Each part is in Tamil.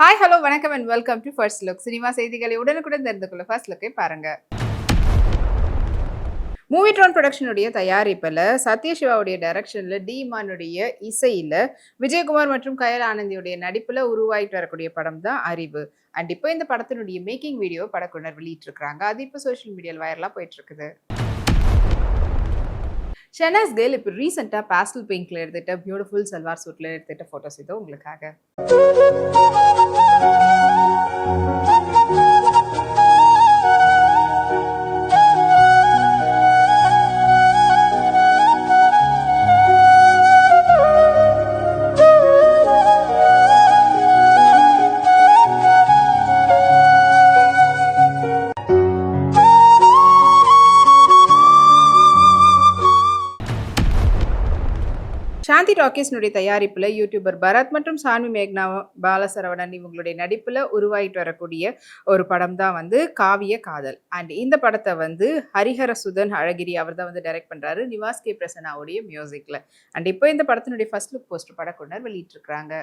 ஹாய் ஹலோ வணக்கம் and welcome to first look. Cinema செய்திகளை உடனுக்குடன் தெரிந்து கொள்ள ஃபர்ஸ்ட் லுக்கை பாருங்க. மூவிட்ரான் ப்ரொடக்ஷனுடைய தயாரிப்பில் சத்யசிவாவுடைய டைரக்ஷனில் டிமானுடைய இசையில் விஜயகுமார் மற்றும் கயல் ஆனந்தியுடைய நடிப்பில் உருவாகிட்டு வரக்கூடிய படம் தான் அறிவு. அண்ட் இப்போ இந்த படத்தினுடைய மேக்கிங் வீடியோ படக்குனர் வெளியிட்டிருக்கிறாங்க. அது இப்போ சோஷியல் மீடியாவில் வைரலாக போயிட்டு இருக்குது. ஷெனாஸ் கேல் இப்போ ரீசெண்டாக பேஸ்டல் பிங்க்ல எடுத்துகிட்ட பியூட்டிஃபுல் சல்வார் சூட்டில் எடுத்துகிட்ட ஃபோட்டோஸ் இதோ உங்களுக்காக. சாந்தி டாக்கீஸ்னுடைய தயாரிப்பில் யூடியூபர் பரத் மற்றும் சான்வி மேக்னா பாலசரவணன் இவங்களுடைய நடிப்பில் உருவாகிட்டு வரக்கூடிய ஒரு படம் தான் வந்து காவிய காதல். அண்ட் இந்த படத்தை வந்து ஹரிஹர சுதன் அழகிரி அவர் தான் வந்து டைரக்ட் பண்ணுறாரு, நிவாஸ் கே பிரசன்னாவுடைய மியூசிக்கில். அண்ட் இப்போ இந்த படத்தினுடைய ஃபர்ஸ்ட் லுக் போஸ்டர் படக்குனர் வெளியிட்டிருக்கிறாங்க.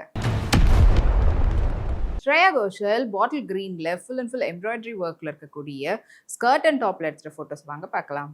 ஸ்ரேயா கோஷல் பாட்டில் கிரீன்ல ஃபுல் அண்ட் ஃபுல் எம்ப்ராய்டரி ஒர்க்ல இருக்கக்கூடிய ஸ்கர்ட் அண்ட் டாப்ல எடுத்துகிற ஃபோட்டோஸ் வாங்க பார்க்கலாம்.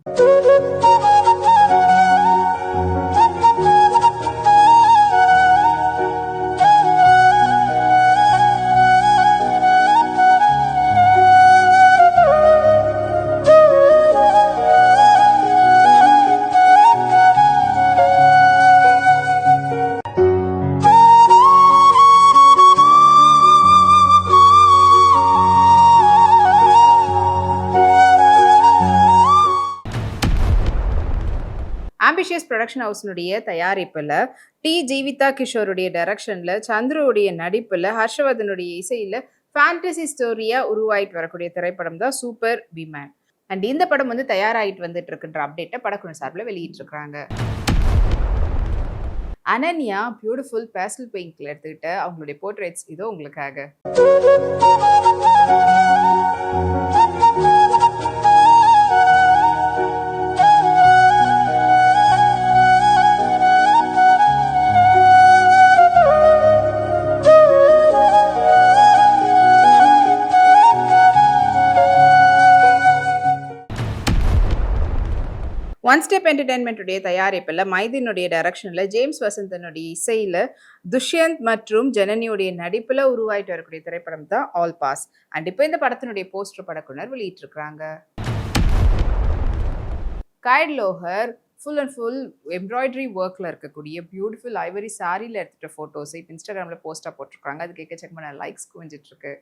ஆம்பிஷியஸ் ப்ரொடக்ஷன் ஹவுஸ்னுடைய தயாரிப்பில் டி ஜீவிதா கிஷோருடைய டைரக்ஷனில் சந்துருவுடைய நடிப்பில் ஹர்ஷவர்தனுடைய இசையில் ஃபேண்டசி ஸ்டோரியாக உருவாகிட்டு வரக்கூடிய திரைப்படம் தான் சூப்பர் விமேன். அண்ட் இந்த படம் வந்து தயாராகிட்டு வந்துட்டு இருக்குன்ற அப்டேட்டை படக்குழு சார்பில் வெளியிட்டிருக்கிறாங்க. அனன்யா பியூட்டிஃபுல் பேஸ்டல் பெயிண்ட்ல எடுத்துக்கிட்ட அவங்களுடைய போர்ட்ரேட்ஸ் இதோ உங்களுக்காக. ஒன் ஸ்டெப் என்டர்டைன்மெண்ட்டுடைய தயாரிப்பில் மைதினுடைய டைரக்ஷனில் ஜேம்ஸ் வசந்தனுடைய இசையில் துஷ்யந்த் மற்றும் ஜனனியுடைய நடிப்பில் உருவாயிட்டு வரக்கூடிய திரைப்படம் தான் ஆல் பாஸ். அண்ட் இப்போ இந்த படத்தினுடைய போஸ்டர் படக்குனர் வெளியிட்டிருக்கிறாங்க. Kayadu Lohar full and full embroidery ஒர்க்கில் இருக்கக்கூடிய பியூட்டிஃபுல் ஐவரி சாரியில் எடுத்துகிட்ட ஃபோட்டோஸை இப்போ இன்ஸ்டாகிராமில் போஸ்ட்டாக போட்டிருக்காங்க. அது எக்கச்சக்கமான லைக்ஸ் குவிஞ்சிட்ருக்கு.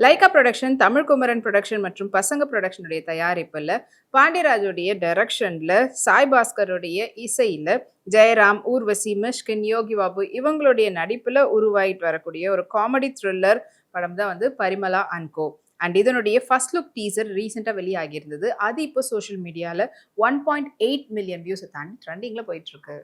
லைகா ப்ரொடக்ஷன், தமிழ் குமரன் ப்ரொடக்ஷன் மற்றும் பசங்க ப்ரொடக்ஷனுடைய தயாரிப்பில் பாண்டியராஜுடைய டைரக்ஷனில் சாய் பாஸ்கருடைய இசையில் ஜெயராம், ஊர்வசி, மிஷ்கின், யோகி பாபு இவங்களுடைய நடிப்பில் உருவாகிட்டு வரக்கூடிய ஒரு காமெடி த்ரில்லர் படம் தான் வந்து பரிமலா அண்ட் கோ. அண்ட் இதனுடைய ஃபர்ஸ்ட் லுக் டீசர் ரீசெண்டாக வெளியாகியிருந்தது. அது இப்போ சோஷியல் மீடியாவில் 1.8 மில்லியன் வியூஸை தாண்டி ட்ரெண்டிங்கில் போயிட்டுருக்கு.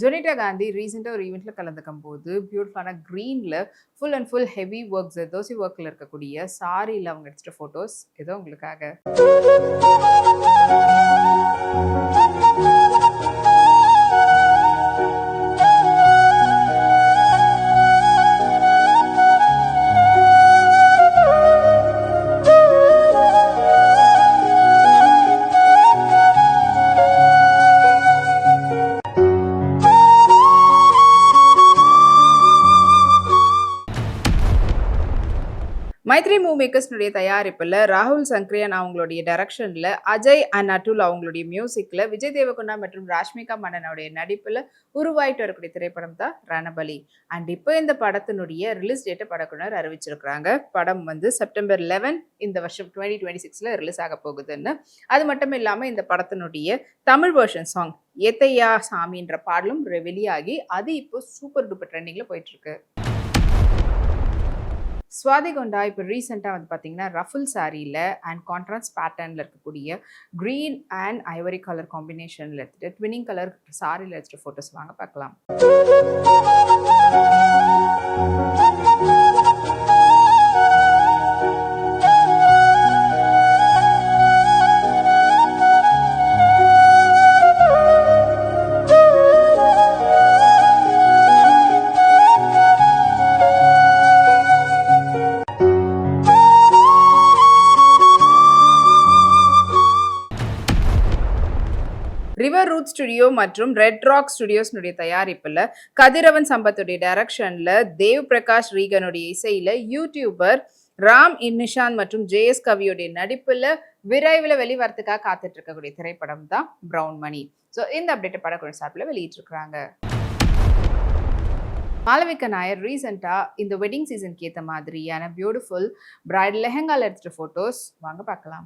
ஜொனிட்டா காந்தி ரீசெண்டாக ஒரு ஈவெண்ட்டில் கலந்துக்கும் போது பியூட்டிஃபுல்லான க்ரீனில் full and full heavy works தோசி ஒர்க்கில் இருக்கக்கூடிய சாரியில் அவங்க எடுத்துகிட்ட ஃபோட்டோஸ் ஏதோ உங்களுக்காக. மைத்ரி மூவ் மேக்கர்ஸ்னுடைய தயாரிப்பில் ராகுல் சங்கரியான் அவங்களுடைய டைரக்ஷனில் அஜய் அண்ட் அட்டுல் அவங்களுடைய மியூசிக்கில் விஜய் தேவகுண்டா மற்றும் ராஷ்மிகா மன்னனுடைய நடிப்பில் உருவாயிட்டு வரக்கூடிய திரைப்படம் தான் ரணபலி. அண்ட் இப்போ இந்த படத்தினுடைய ரிலீஸ் டேட்டை படக்குனர் அறிவிச்சிருக்கிறாங்க. படம் வந்து செப்டம்பர் 11 இந்த வருஷம் 2026 ரிலீஸ் ஆக போகுதுன்னு. அது மட்டும் இல்லாமல் இந்த படத்தினுடைய தமிழ் வெர்ஷன் சாங் ஏத்தையா சாமின்ற பாடலும் வெளியாகி அது இப்போ சூப்பர் டூப்பர் ட்ரெண்டிங்கில் போயிட்டுருக்கு. சுவாதி கொண்டா இப்போ ரீசெண்டாக வந்து பார்த்தீங்கன்னா ரஃபுல் சாரியில் அண்ட் கான்ட்ராஸ்ட் பேட்டர்னில் இருக்கக்கூடிய க்ரீன் அண்ட் ஐவரி கலர் காம்பினேஷனில் எடுத்துகிட்டு ட்வினிங் கலர் சாரியில் எடுத்துகிட்டு ஃபோட்டோஸ் வாங்க பார்க்கலாம். ரிவர் ரூட் ஸ்டுடியோ மற்றும் ரெட் ராக் ஸ்டுடியோஸ்னுடைய தயாரிப்பில் கதிரவன் சம்பத்துடைய டைரக்ஷனில் தேவ் பிரகாஷ் ரீகனுடைய இசையில் யூடியூபர் ராம் நிஷாந்த் மற்றும் ஜேஎஸ் கவியோடைய நடிப்பில் விரைவில் வெளிவரத்துக்காக காத்துட்டு இருக்கக்கூடிய திரைப்படம் தான் பிரவுன் மணி. ஸோ இந்த அப்டேட் படக்குழு சார்பில் வெளியிட்டிருக்கிறாங்க. மாளவிகா நாயர் ரீசெண்டாக இந்த வெட்டிங் சீசனுக்கு ஏற்ற மாதிரியான பியூட்டிஃபுல் பிரைடல் லெஹங்கால எடுத்துகிட்ட ஃபோட்டோஸ் வாங்க பார்க்கலாம்.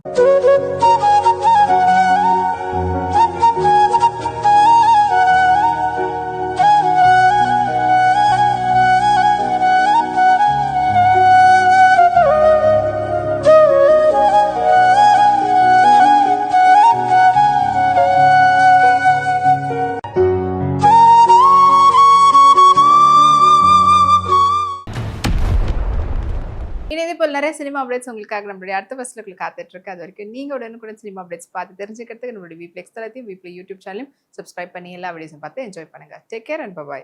இதே போல் நிறைய சினிமா அப்டேட்ஸ் உங்களுக்காக நம்மளுடைய அடுத்த ஃபர்ஸ்ட்ல காத்துட்டு இருக்கு. அது வரைக்கும் நீங்க உடனுக்குடன் சினிமா அப்டேட்ஸ் பார்த்து தெரிஞ்சுக்கிறதுக்கு நம்மளுடைய வீப்ளெக்ஸ் தளத்தையும் வீப்ளே யூடியூப் சேனலையும் சப்ஸ்கிரைப் பண்ணி எல்லா வீடியோஸும் பார்த்து என்ஜாய் பண்ணுங்க. Take care and by.